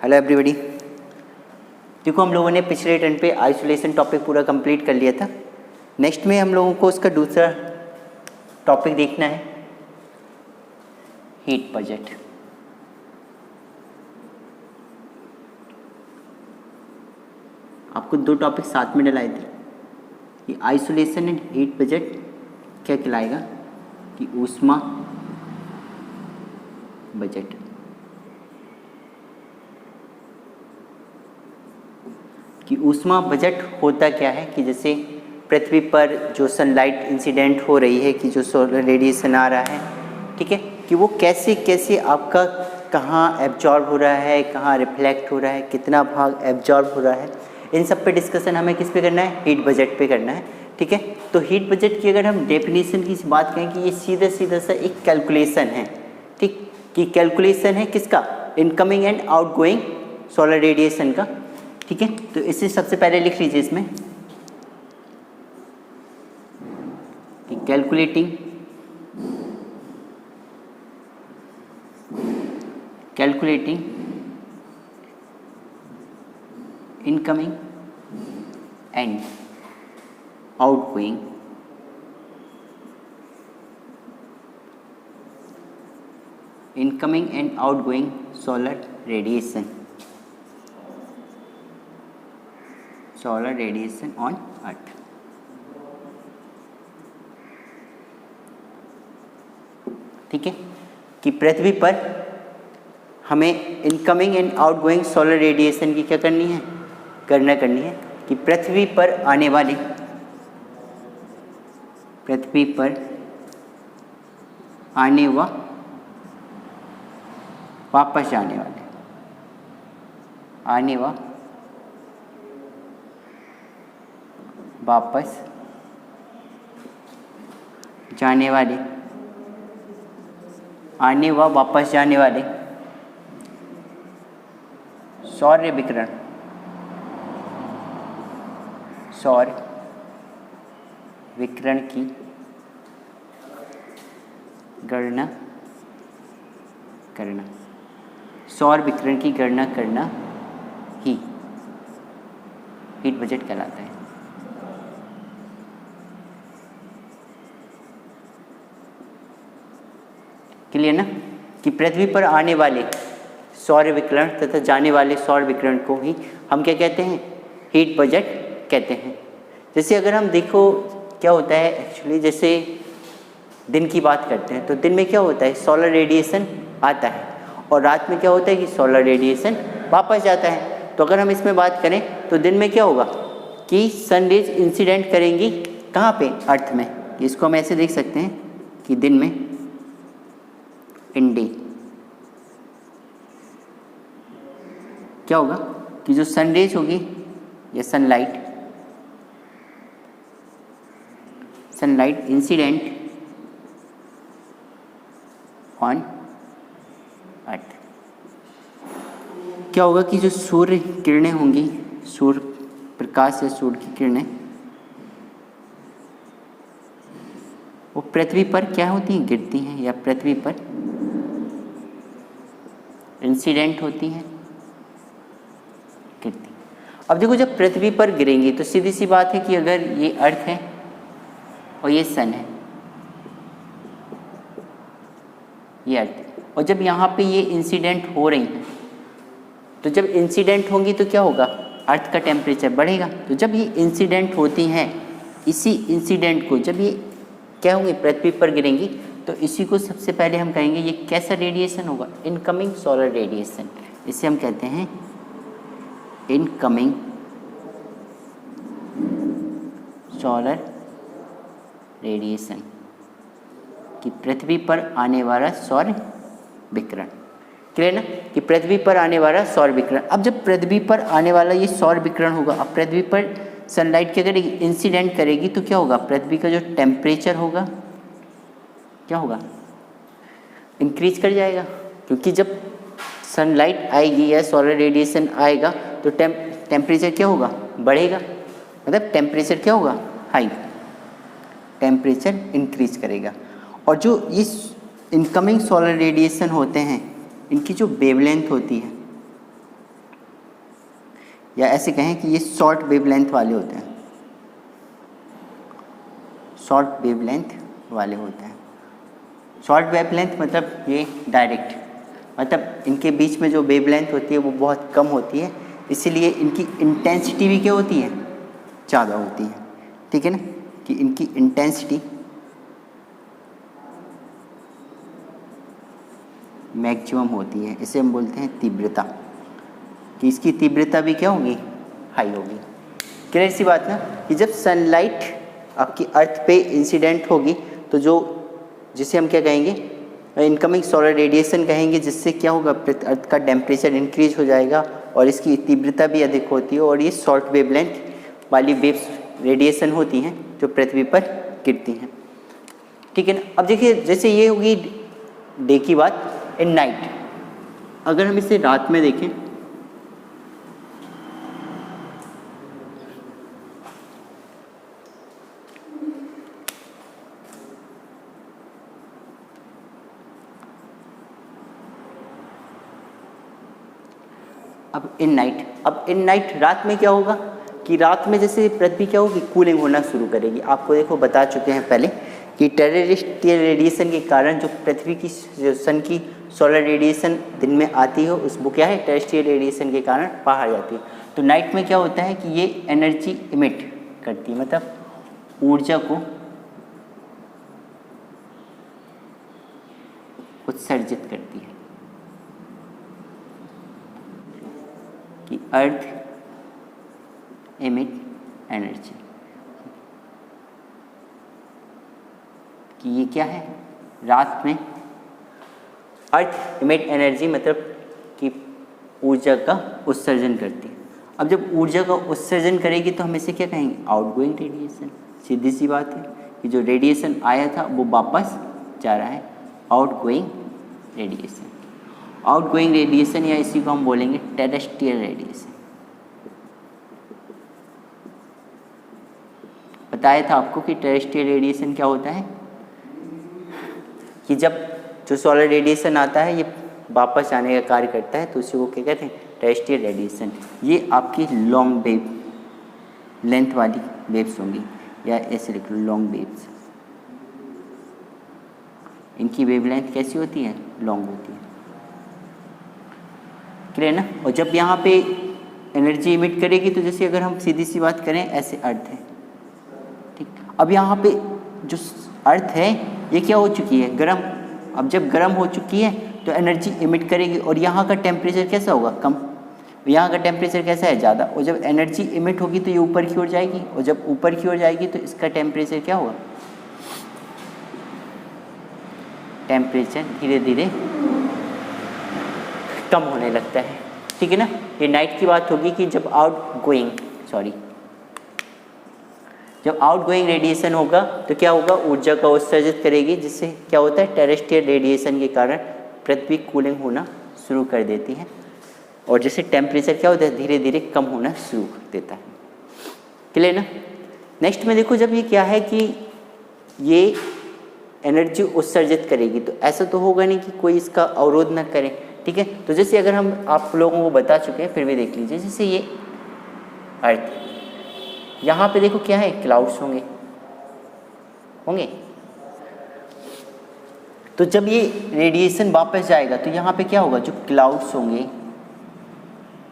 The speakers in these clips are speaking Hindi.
Hello everybody. देखो हम लोगों ने पिछले टर्न पे आइसोलेशन टॉपिक पूरा कंप्लीट कर लिया था। नेक्स्ट में हम लोगों को उसका दूसरा टॉपिक देखना है, हीट बजट। आपको दो टॉपिक साथ में डलाए थे कि आइसोलेशन एंड हीट बजट क्या कहलाएगा, कि ऊष्मा बजट। कि ऊष्मा बजट होता क्या है, कि जैसे पृथ्वी पर जो सनलाइट इंसिडेंट हो रही है, कि जो सोलर रेडिएशन आ रहा है, ठीक है, कि वो कैसे कैसे आपका कहाँ एब्जॉर्ब हो रहा है, कहाँ रिफ्लेक्ट हो रहा है, कितना भाग एब्जॉर्ब हो रहा है, इन सब पे डिस्कशन हमें किस पे करना है, हीट बजट पे करना है। ठीक है, तो हीट बजट की अगर हम डेफिनेशन की बात करें कि ये सीधा सीधा सा एक कैलकुलेशन है, ठीक, कि कैलकुलेशन है किसका, incoming and outgoing solar radiation का। ठीक है, तो इसे सबसे पहले लिख लीजिए इसमें कि calculating incoming and outgoing solar radiation on earth. ठीक है, कि पृथ्वी पर हमें incoming and outgoing solar radiation की क्या करनी है, गणना करनी है, कि पृथ्वी पर आने वाले व वापस जाने वाले आने व वापस जाने वाले सौर विकिरण की गणना करना ही हीट बजट कहलाता है। क्लियर ना, कि पृथ्वी पर आने वाले सौर विकिरण तथा जाने वाले सौर विकिरण को ही हम क्या कहते हैं, हीट बजट कहते हैं। जैसे अगर हम देखो क्या होता है एक्चुअली, जैसे दिन की बात करते हैं तो दिन में क्या होता है, सोलर रेडिएशन आता है, और रात में क्या होता है कि सोलर रेडिएशन वापस जाता है। तो अगर हम इसमें बात करें तो दिन में क्या होगा कि सन रेज इंसिडेंट करेंगी कहाँ पे, अर्थ में। इसको हम ऐसे देख सकते हैं कि दिन में इन डे क्या होगा कि जो सनरेज होगी या सनलाइट इंसिडेंट ऑन अर्थ, क्या होगा कि जो सूर्य किरणें होंगी, सूर्य प्रकाश या सूर्य की किरणें, वो पृथ्वी पर क्या होती हैं, गिरती हैं, या पृथ्वी पर इंसिडेंट होती हैं, गिरती। अब देखो जब पृथ्वी पर गिरेंगी तो सीधी सी बात है कि अगर ये अर्थ है और ये सन है, ये अर्थ है, और जब यहाँ पे ये इंसिडेंट हो रही हैं, तो जब इंसिडेंट होंगी तो क्या होगा, अर्थ का टेम्परेचर बढ़ेगा। तो जब ये इंसिडेंट होती हैं, इसी इंसिडेंट को जब ये क्या होंगे, पृथ्वी पर गिरेंगी, तो इसी को सबसे पहले हम कहेंगे ये कैसा रेडिएशन होगा, इनकमिंग सोलर रेडिएशन। इसे हम कहते हैं इनकमिंग सोलर रेडिएशन, कि पृथ्वी पर आने वाला सौर विकिरण। क्लियर ना, कि पृथ्वी पर आने वाला सौर विकिरण। अब जब पृथ्वी पर आने वाला ये सौर विकिरण होगा, अब पृथ्वी पर सनलाइट क्या करेगी, इंसिडेंट करेगी, तो क्या होगा, पृथ्वी का जो टेम्परेचर होगा क्या होगा, इंक्रीज कर जाएगा। क्योंकि जब सनलाइट आएगी या सोलर रेडिएशन आएगा तो टेम्परेचर क्या होगा, बढ़ेगा, मतलब टेम्परेचर क्या होगा, हाई, टेम्परेचर इंक्रीज करेगा। और जो इस इनकमिंग सोलर रेडिएशन होते हैं, इनकी जो वेवलेंथ होती है, या ऐसे कहें कि ये शॉर्ट वेवलेंथ वाले होते हैं, शॉर्ट वेवलेंथ वाले होते हैं। शॉर्ट वेवलेंथ मतलब ये डायरेक्ट, मतलब इनके बीच में जो वेवलेंथ होती है वो बहुत कम होती है, इसीलिए इनकी इंटेंसिटी भी क्या होती है, ज़्यादा होती है। ठीक है ना, कि इनकी इंटेंसिटी मैक्सिमम होती है, इसे हम बोलते हैं तीव्रता, कि इसकी तीव्रता भी क्या होगी, हाई होगी। क्लियर सी बात ना, कि जब सनलाइट आपकी अर्थ पे इंसिडेंट होगी तो जो जिसे हम क्या कहेंगे, इनकमिंग सोलर रेडिएशन कहेंगे, जिससे क्या होगा, अर्थ का टेम्परेचर इंक्रीज हो जाएगा और इसकी तीव्रता भी अधिक होती है, और ये शॉर्ट वेवलेंथ वाली वेव्स रेडिएशन होती हैं जो पृथ्वी पर गिरती हैं। ठीक है ना। अब देखिए, जैसे ये होगी डे की बात, इन नाइट अगर हम इसे रात में देखें, अब इन नाइट रात में क्या होगा, कि रात में जैसे पृथ्वी क्या होगी, कूलिंग होना शुरू करेगी। आपको देखो बता चुके हैं पहले कि टेरेस्ट्रियल रेडिएशन के कारण जो पृथ्वी की, जो सन की सोलर रेडिएशन दिन में आती है, उस वो क्या है, टेरेस्ट्रियल रेडिएशन के कारण बाहर जाती है। तो नाइट में क्या होता है कि ये एनर्जी इमिट करती है, मतलब ऊर्जा को उत्सर्जित करती है, कि अर्थ एमिट एनर्जी, कि ये क्या है, रात में अर्थ एमिट एनर्जी मतलब कि ऊर्जा का उत्सर्जन करती है। अब जब ऊर्जा का उत्सर्जन करेगी तो हम इसे क्या कहेंगे, आउटगोइंग रेडिएशन। सीधी सी बात है कि जो रेडिएशन आया था वो वापस जा रहा है, आउटगोइंग रेडिएशन। आउटगोइंग रेडिएशन या इसी को हम बोलेंगे टेरेस्ट्रियल रेडिएशन। बताया था आपको कि टेरेस्ट्रियल रेडिएशन क्या होता है, कि जब जो सोलर रेडिएशन आता है ये वापस आने का कार्य करता है, तो उसी को क्या कहते हैं, टेरेस्ट्रियल रेडिएशन। ये आपकी लॉन्ग वेव लेंथ वाली वेव्स होंगी, या ऐसे लिख लो लॉन्ग वेव्स। इनकी वेवलेंथ कैसी होती है, लॉन्ग होती है। क्लियर ना। और जब यहाँ पे एनर्जी इमिट करेगी तो जैसे अगर हम सीधी सी बात करें, ऐसे अर्थ है, ठीक। अब यहाँ पे जो अर्थ है ये क्या हो चुकी है, गर्म। अब जब गर्म हो चुकी है तो एनर्जी इमिट करेगी, और यहाँ का टेम्परेचर कैसा होगा, कम। यहाँ का टेम्परेचर कैसा है, ज़्यादा। और जब एनर्जी इमिट होगी तो ये ऊपर की ओर जाएगी, और जब ऊपर की ओर जाएगी तो इसका टेम्परेचर क्या होगा, टेम्परेचर धीरे धीरे कम होने लगता है। ठीक है ना। ये नाइट की बात होगी कि जब आउटगोइंग रेडिएशन होगा तो क्या होगा, ऊर्जा का उत्सर्जित करेगी, जिससे क्या होता है, टेरेस्ट्रियल रेडिएशन के कारण पृथ्वी कूलिंग होना शुरू कर देती है, और जैसे टेम्परेचर क्या होता है, धीरे धीरे कम होना शुरू कर देता है। क्लियर ना। नेक्स्ट में देखो, जब ये क्या है कि ये एनर्जी उत्सर्जित करेगी, तो ऐसा तो होगा नहीं कि कोई इसका अवरोध ना करे। ठीक है। तो जैसे अगर हम आप लोगों को बता चुके हैं, फिर भी देख लीजिए, जैसे ये अर्थ, यहाँ पे देखो क्या है, क्लाउड्स होंगे। तो जब ये रेडिएशन वापस जाएगा तो यहाँ पे क्या होगा, जो क्लाउड्स होंगे,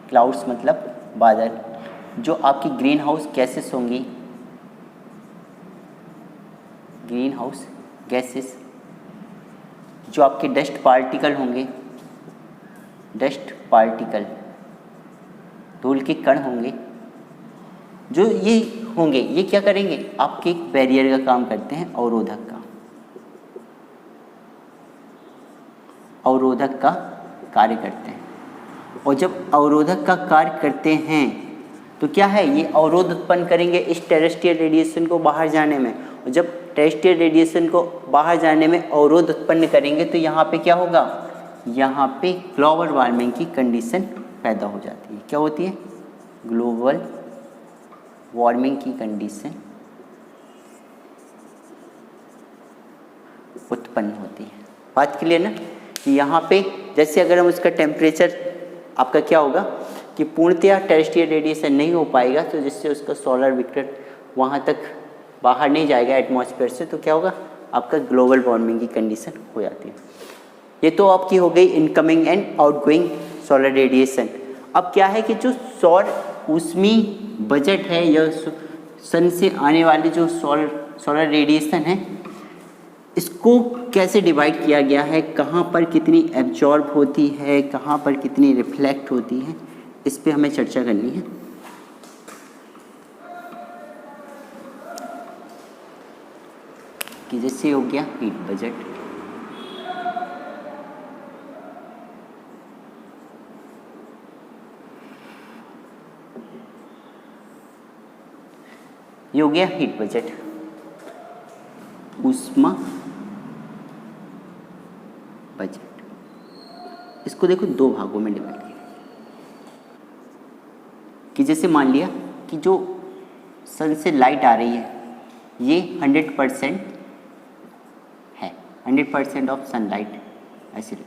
क्लाउड्स मतलब बादल, जो आपकी ग्रीन हाउस गैसेस होंगी, ग्रीन हाउस गैसेस, जो आपके डस्ट पार्टिकल होंगे, डस्ट पार्टिकल, धूल के कण होंगे, जो ये होंगे, ये क्या करेंगे, आपके एक बैरियर का काम करते हैं, अवरोधक का कार्य करते हैं। और जब अवरोधक का कार्य करते हैं तो क्या है, ये अवरोध उत्पन्न करेंगे इस टेरेस्ट्रियल रेडिएशन को बाहर जाने में। और जब टेरेस्ट्रियल रेडिएशन को बाहर जाने में अवरोध उत्पन्न करेंगे तो यहाँ पे क्या होगा, यहाँ पे ग्लोबल वार्मिंग की कंडीशन पैदा हो जाती है। क्या होती है, ग्लोबल वार्मिंग की कंडीशन उत्पन्न होती है। बात क्लियर ना। कि यहाँ पे जैसे अगर हम उसका टेम्परेचर आपका क्या होगा कि पूर्णतया टेरेस्ट्रियल रेडिएशन नहीं हो पाएगा, तो जिससे उसका सोलर विकिरण वहाँ तक बाहर नहीं जाएगा एटमॉस्फेयर से, तो क्या होगा, आपका ग्लोबल वार्मिंग की कंडीशन हो जाती है। ये तो आपकी हो गई incoming and outgoing solar radiation. अब क्या है कि जो सौर ऊष्मी बजट है या सन से आने वाली जो सोलर रेडिएशन है, इसको कैसे डिवाइड किया गया है, कहाँ पर कितनी एब्जॉर्ब होती है, कहाँ पर कितनी रिफ्लेक्ट होती है, इस पे हमें चर्चा करनी है। कि जैसे हो गया हीट बजट, ये हो गया हीट बजट, ऊष्मा बजट। इसको देखो दो भागों में डिवाइड किया कि जैसे मान लिया कि जो सन से लाइट आ रही है ये 100% है, 100% ऑफ सनलाइट, ऐसे लिख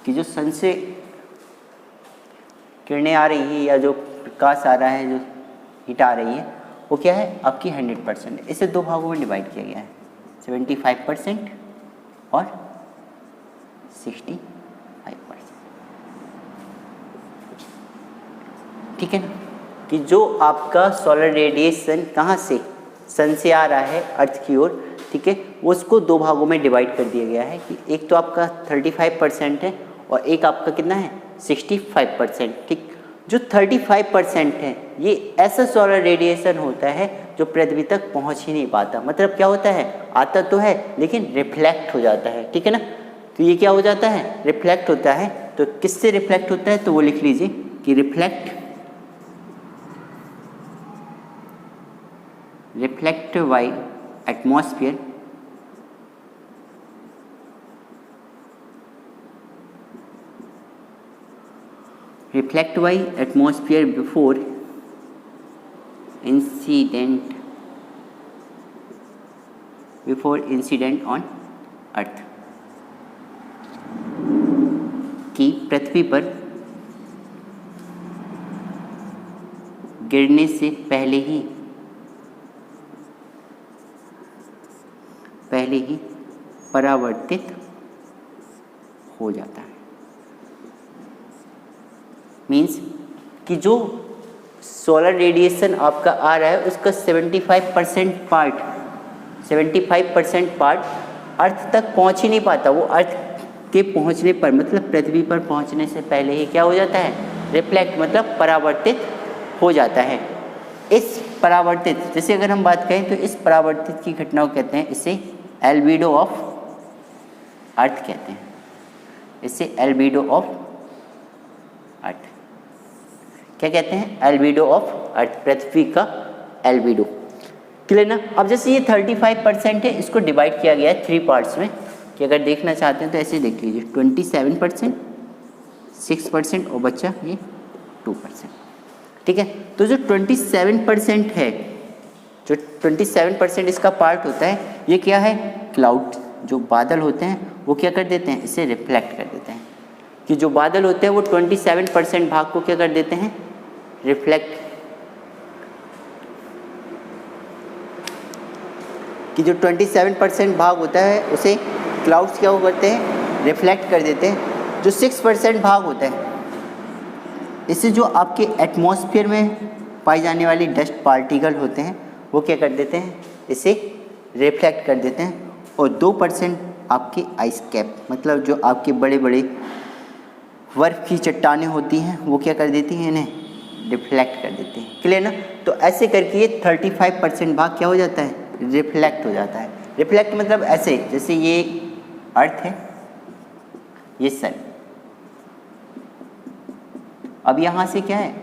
कि जो सन से किरणें आ रही है या जो प्रकाश आ रहा है, जो हीट आ रही है, वो क्या है, आपकी 100% है। इसे दो भागों में डिवाइड किया गया है, 75% और 65%। ठीक है ना, कि जो आपका सोलर रेडिएशन कहाँ से, सन से आ रहा है अर्थ की ओर, ठीक है, उसको दो भागों में डिवाइड कर दिया गया है कि एक तो आपका 35% है और एक आपका कितना है, 65%। ठीक, जो 35% है ये ऐसा सोलर रेडिएशन होता है जो पृथ्वी तक पहुंच ही नहीं पाता। मतलब क्या होता है, आता तो है लेकिन रिफ्लेक्ट हो जाता है। ठीक है ना, तो ये क्या हो जाता है, रिफ्लेक्ट होता है। तो किससे रिफ्लेक्ट होता है, तो वो लिख लीजिए कि reflect by atmosphere reflect by atmosphere before incident on earth, कि पृथ्वी पर गिरने से पहले ही परावर्तित हो जाता है। मीन्स कि जो सोलर रेडिएशन आपका आ रहा है उसका 75% पार्ट अर्थ तक पहुंच ही नहीं पाता। वो अर्थ के पहुंचने पर, मतलब पृथ्वी पर पहुंचने से पहले ही क्या हो जाता है, रिफ्लेक्ट मतलब परावर्तित हो जाता है। इस परावर्तित, जैसे अगर हम बात करें तो इस परावर्तित की घटना को कहते हैं, इसे एल्बिडो ऑफ अर्थ कहते हैं, इसे एल्बिडो ऑफ अर्थ क्या कहते हैं, एल्बिडो ऑफ अर्थ, पृथ्वी का एल्बिडो। क्लियर ना। अब जैसे ये 35% है, इसको डिवाइड किया गया है 3 पार्ट्स में, कि अगर देखना चाहते हैं तो ऐसे देख लीजिए, 27%, 6% और बच्चा ये 2%। ठीक है, तो जो 27% है, जो 27% इसका पार्ट होता है, ये क्या है, क्लाउड, जो बादल होते हैं वो क्या कर देते हैं, इसे रिफ्लेक्ट कर देते हैं। कि जो बादल होते हैं वो 27% भाग को क्या कर देते हैं, रिफ्लेक्ट, कि जो 27% भाग होता है उसे क्लाउड्स क्या करते हैं, रिफ्लेक्ट कर देते हैं। जो 6% भाग होता है, इससे जो आपके एटमॉस्फेयर में पाई जाने वाली डस्ट पार्टिकल होते हैं वो क्या कर देते हैं, इसे रिफ्लेक्ट कर देते हैं। और 2% आपके आइस कैप, मतलब जो आपके बड़े बड़े बर्फ की चट्टानें होती हैं वो क्या कर देती हैं, इन्हें रिफ्लेक्ट कर देती हैं। क्लियर ना। तो ऐसे करके ये 35% भाग क्या हो जाता है, रिफ्लेक्ट हो जाता है। रिफ्लेक्ट मतलब ऐसे, जैसे ये अर्थ है, ये सन, अब यहाँ से क्या है,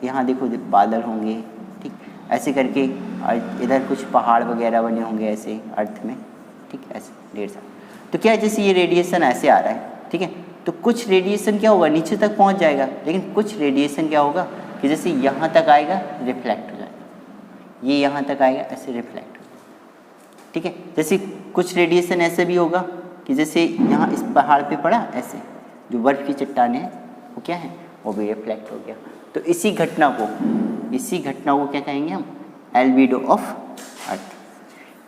यहाँ देखो बादल होंगे, ठीक, ऐसे करके इधर कुछ पहाड़ वगैरह बने होंगे ऐसे अर्थ में, ठीक, ऐसे ढेर सारा। तो क्या है, जैसे ये रेडिएशन ऐसे आ रहा है, ठीक है, तो कुछ रेडिएशन क्या होगा, नीचे तक पहुँच जाएगा, लेकिन कुछ रेडिएशन क्या होगा कि जैसे यहाँ तक आएगा रिफ्लेक्ट हो जाएगा, ये यहाँ तक आएगा ऐसे रिफ्लेक्ट हो जाएगा। ठीक है, जैसे कुछ रेडिएशन ऐसे भी होगा कि जैसे यहाँ इस पहाड़ पे पड़ा, ऐसे जो बर्फ़ की चट्टानें हैं वो क्या है, वो भी रिफ्लेक्ट हो गया। तो इसी घटना को क्या कहेंगे हम, एल्बिडो ऑफ अर्थ।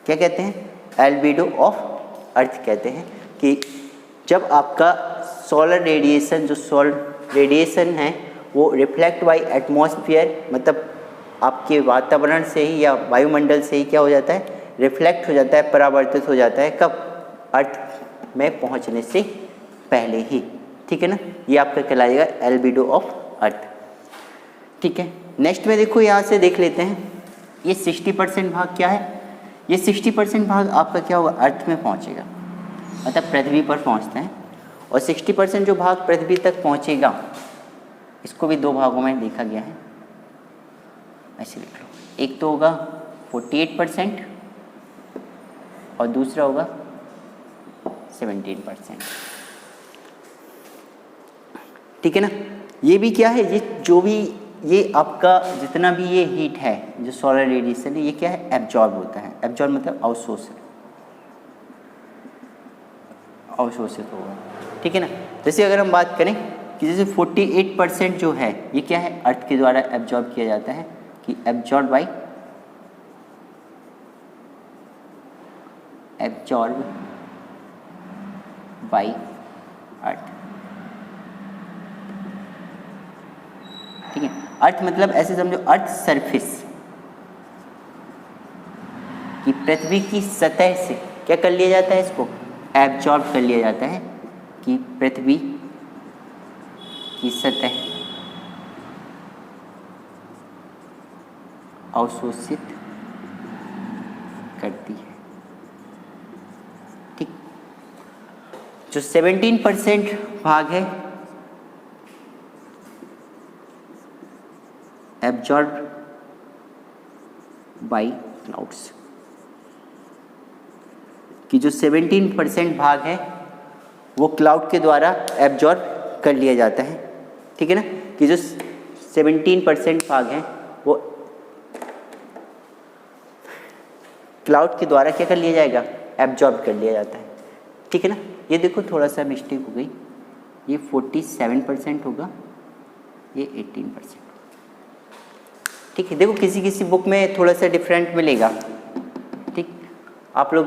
क्या कहते हैं, एल्बिडो ऑफ अर्थ कहते हैं कि जब आपका सोलर रेडिएशन, जो सोलर रेडिएशन है वो रिफ्लेक्ट बाय एटमॉस्फेयर, मतलब आपके वातावरण से ही या वायुमंडल से ही क्या हो जाता है, रिफ्लेक्ट हो जाता है, परावर्तित हो जाता है, कब, अर्थ में पहुंचने से पहले ही, ठीक है ना। ये आपका कहलाएगा एल्बिडो ऑफ अर्थ, ठीक है। नेक्स्ट में देखो, यहाँ से देख लेते हैं, ये 60% भाग क्या है, ये 60% भाग आपका क्या होगा, अर्थ में पहुंचेगा, मतलब पृथ्वी पर पहुंचते हैं। और 60% जो भाग पृथ्वी तक पहुंचेगा, इसको भी दो भागों में देखा गया है, ऐसे लिख लो। एक तो होगा 48% और दूसरा होगा 17%, ठीक है ना। ये भी क्या है, ये जो भी ये आपका जितना भी ये हीट है, जो सोलर रेडिएशन है, ये क्या है, एब्जॉर्ब होता है। एब्जॉर्ब मतलब अवशोषित होगा, ठीक है ना। जैसे अगर हम बात करें कि जैसे 48% जो है ये क्या है, अर्थ के द्वारा एब्जॉर्ब किया जाता है, कि एब्जॉर्ब बाय अर्थ, ठीक है। अर्थ मतलब ऐसे समझो, अर्थ सरफेस कि पृथ्वी की सतह से क्या कर लिया जाता है, इसको एब्जॉर्ब कर लिया जाता है, कि पृथ्वी की सतह अवशोषित करती है, ठीक। जो 17% भाग है एब्जॉर्ब बाय क्लाउड्स, कि जो 17% भाग है वो क्लाउड के द्वारा एब्जॉर्ब कर लिया जाता है, ठीक है ना। कि जो 17% भाग है वो क्लाउड के द्वारा क्या कर लिया जाएगा, एब्जॉर्ब कर लिया जाता है, ठीक है ना। ये देखो थोड़ा सा मिस्टेक हो गई, ये 47% होगा, ये 18%, ठीक है। देखो किसी किसी बुक में थोड़ा सा डिफरेंट मिलेगा, ठीक। आप लोग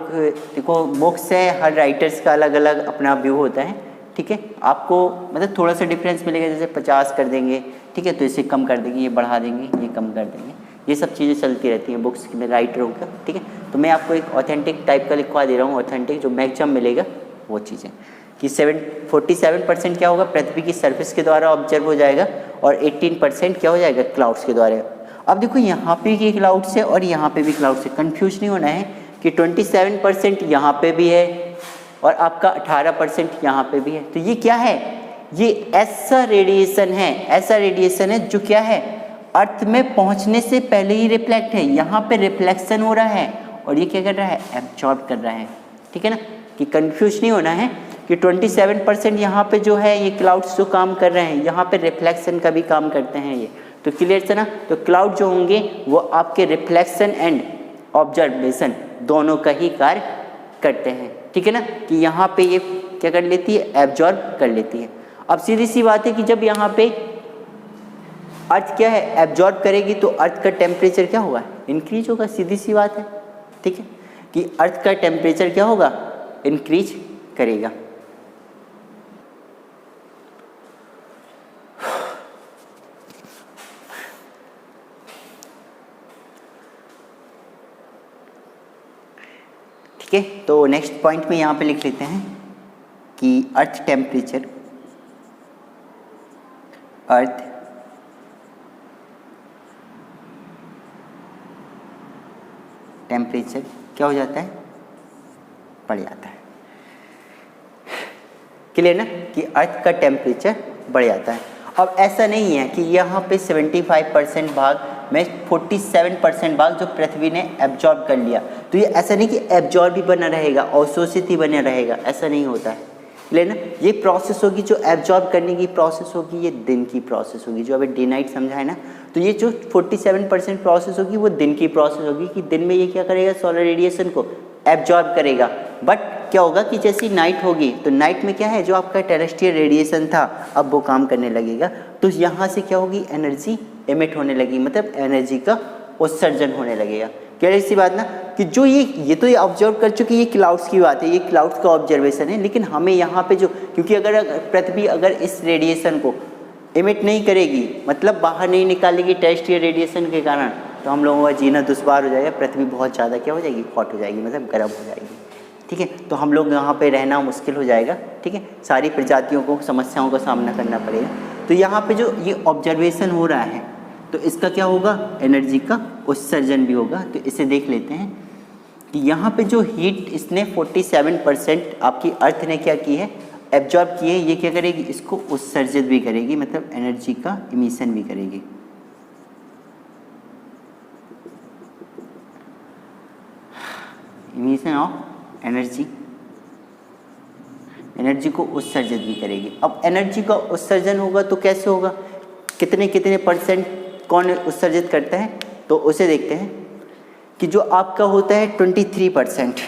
देखो बुक्स है, हर राइटर्स का अलग अलग अपना व्यू होता है, ठीक है। आपको मतलब थोड़ा सा डिफरेंस मिलेगा, जैसे 50 कर देंगे, ठीक है, तो इसे कम कर देंगे, ये बढ़ा देंगे, ये कम कर देंगे, ये सब चीज़ें चलती रहती हैं बुक्स में राइटरों का, ठीक है। तो मैं आपको एक ऑथेंटिक टाइप का लिखवा दे रहा हूँ, ऑथेंटिक जो मैक्सिमम मिलेगा वो चीज़ें, कि 47% क्या होगा, पृथ्वी की सरफेस के द्वारा ऑब्जर्व हो जाएगा, और 18% क्या हो जाएगा, क्लाउड्स के द्वारा। अब देखो यहाँ पे भी क्लाउड्स है और यहाँ पे भी क्लाउड्स है, कन्फ्यूज नहीं होना है कि 27% यहाँ पे भी है और आपका 18% यहाँ पे भी है। तो ये क्या है, ये ऐसा रेडिएशन है जो क्या है, अर्थ में पहुंचने से पहले ही रिफ्लेक्ट है, यहाँ पे रिफ्लेक्शन हो रहा है और ये क्या कर रहा है, एब्जॉर्ब कर रहा है, ठीक है ना। कि कंफ्यूज नहीं होना है कि 27% यहाँ पे जो है ये क्लाउड्स जो काम कर रहे हैं, यहाँ पे रिफ्लेक्शन का भी काम करते हैं ये, तो क्लियर है ना। तो क्लाउड जो होंगे वो आपके रिफ्लेक्शन एंड ऑब्जर्वेशन दोनों का ही कार्य करते हैं, ठीक है ना। कि यहाँ पे ये क्या कर लेती है, एब्जॉर्ब कर लेती है। अब सीधी सी बात है कि जब यहाँ पे अर्थ क्या है, एब्जॉर्ब करेगी, तो अर्थ का टेम्परेचर क्या होगा, इंक्रीज होगा, सीधी सी बात है, ठीक है। कि अर्थ का टेम्परेचर क्या होगा, इंक्रीज करेगा। ठीक है, तो नेक्स्ट पॉइंट में यहाँ पे लिख लेते हैं कि अर्थ टेम्परेचर क्या हो जाता है, बढ़ जाता है। क्लियर ना, कि अर्थ का टेम्परेचर बढ़ जाता है। अब ऐसा नहीं है कि यहाँ पे 75% भाग में 47% भाग जो पृथ्वी ने एब्जॉर्ब कर लिया, तो ये ऐसा नहीं कि एब्जॉर्ब ही बना रहेगा, अवशोषित ही बना रहेगा, ऐसा नहीं होता है। क्लियर ना, ये प्रोसेस होगी, जो एब्जॉर्ब करने की प्रोसेस होगी ये दिन की प्रोसेस होगी, जो अभी डे नाइट समझा है ना। तो ये जो 47% प्रोसेस होगी वो दिन की प्रोसेस होगी, कि दिन में ये क्या करेगा, सोलर रेडिएशन को एब्जॉर्ब करेगा। बट क्या होगा कि जैसी नाइट होगी तो नाइट में क्या है, जो आपका टेरेस्ट्रियल रेडिएशन था अब वो काम करने लगेगा, तो यहाँ से क्या होगी, एनर्जी एमिट होने लगी, मतलब एनर्जी का उत्सर्जन होने लगेगा। क्लियर सी बात ना, कि जो ये तो ये ऑब्जर्व कर चुके, ये क्लाउड्स की बात है, ये क्लाउड्स का ऑब्जर्वेशन है, लेकिन हमें यहाँ पे जो, क्योंकि अगर पृथ्वी अगर इस रेडिएशन को इमिट नहीं करेगी, मतलब बाहर नहीं निकालेगी टेरेस्ट्रियल रेडिएशन के कारण, तो हम लोगों का जीना दुश्वार हो जाएगा, पृथ्वी बहुत ज़्यादा क्या हो जाएगी, हॉट हो जाएगी, मतलब गर्म हो जाएगी। ठीक है, तो हम लोग यहाँ पे रहना मुश्किल हो जाएगा। ठीक है, सारी प्रजातियों को समस्याओं का सामना करना पड़ेगा। तो यहाँ पे जो ये ऑब्जर्वेशन हो रहा है, तो इसका क्या होगा, एनर्जी का उत्सर्जन भी होगा। तो इसे देख लेते हैं कि यहाँ पे जो हीट इसने 47% आपकी अर्थ ने क्या की है, एब्जॉर्ब की है, ये क्या करेगी, इसको उत्सर्जित भी करेगी, मतलब एनर्जी का इमिशन भी करेगी। इमिशन ऑफ एनर्जी, एनर्जी को उत्सर्जित भी करेगी। अब एनर्जी का उत्सर्जन होगा तो कैसे होगा, कितने कितने परसेंट कौन उत्सर्जित करता है, तो उसे देखते हैं कि जो आपका होता है 23%,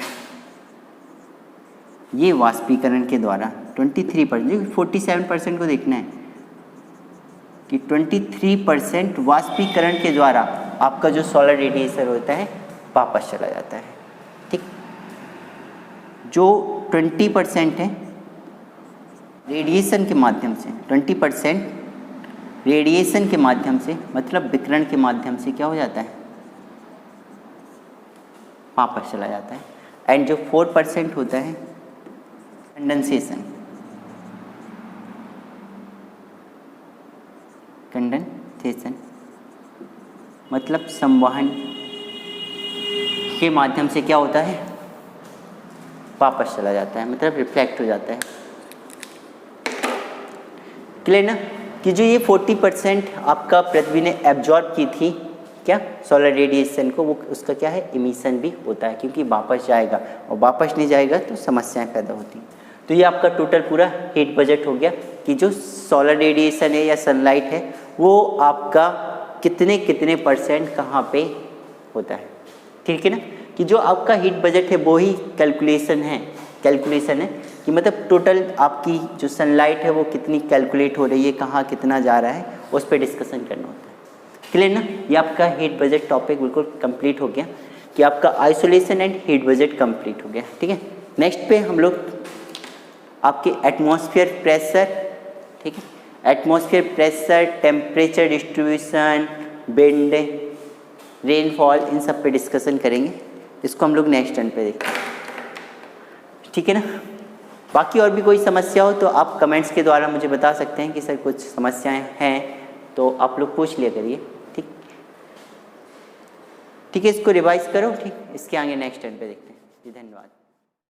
ये वाष्पीकरण के द्वारा 23%, 47% को देखना है कि 23% वाष्पीकरण के द्वारा आपका जो सोलर रेडिएशन होता है वापस चला जाता है। ठीक, जो 20% है रेडिएशन के माध्यम से, 20% रेडिएशन के माध्यम से, मतलब विकिरण के माध्यम से क्या हो जाता है, वापस चला जाता है। एंड जो 4% होता है कंडेंसेशन, कंडेंसेशन मतलब संवहन के माध्यम से क्या होता है, वापस चला जाता है, मतलब रिफ्लेक्ट हो जाता है। क्लियर ना, कि जो ये 40% आपका पृथ्वी ने एब्जॉर्ब की थी क्या सोलर रेडिएशन को, वो उसका क्या है, इमिशन भी होता है, क्योंकि वापस जाएगा, और वापस नहीं जाएगा तो समस्याएं पैदा होती। तो ये आपका टोटल पूरा हीट बजट हो गया कि जो सोलर रेडिएशन है या सनलाइट है वो आपका कितने कितने परसेंट कहाँ पे होता है। ठीक है ना, कि जो आपका हीट बजट है वो ही कैलकुलेशन है कि मतलब टोटल आपकी जो सनलाइट है वो कितनी कैलकुलेट हो रही है, कहाँ कितना जा रहा है, उस पर डिस्कशन करना होता है। क्लियर ना, ये आपका हीट बजट टॉपिक बिल्कुल कंप्लीट हो गया कि आपका isolation and heat budget complete हो गया। ठीक है, नेक्स्ट पे हम लोग आपके एटमॉस्फेयर प्रेशर, ठीक है, atmosphere pressure, temperature distribution, wind, rainfall, इन सब पे डिस्कशन करेंगे। इसको हम लोग नेक्स्ट टर्न पे देखते हैं। ठीक है ना, बाकी और भी कोई समस्या हो तो आप कमेंट्स के द्वारा मुझे बता सकते हैं कि सर कुछ समस्याएं हैं, तो आप लोग पूछ लिया करिए। ठीक है, इसको रिवाइज करो। ठीक, इसके आगे नेक्स्ट टर्न पे देखते हैं जी। धन्यवाद।